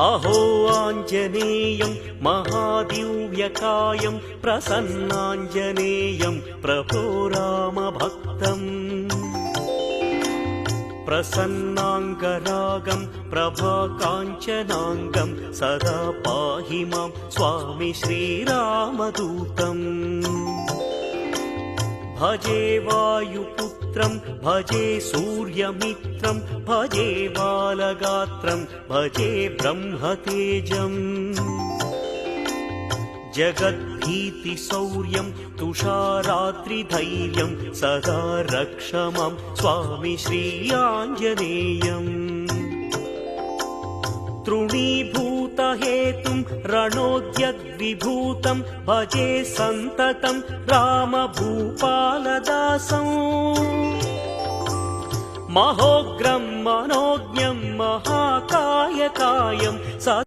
अहो आञ्जनेयं महादिव्यकायं प्रसन्नाञ्जनेयं प्रभो रामभक्तम् प्रसन्नाङ्गरागं प्रभाकाञ्चनाङ्गं सदा पाहि मां स्वामी श्रीरामदूतम् भजे वायुपुत्रं भजे सूर्यमित्रं भजे बालगात्रं भजे ब्रह्मतेजम् जगद्भीतिशौर्यं तुषाराद्रिधैर्यं सदा रक्ष मां स्वामी श्रीयाञ्जनेयम् तृणीभूतहेतुं रणोद्यद्विभूतं भजे सन्ततं रामभूपालदासं महोग्रं मनोज्ञं महाकायकायं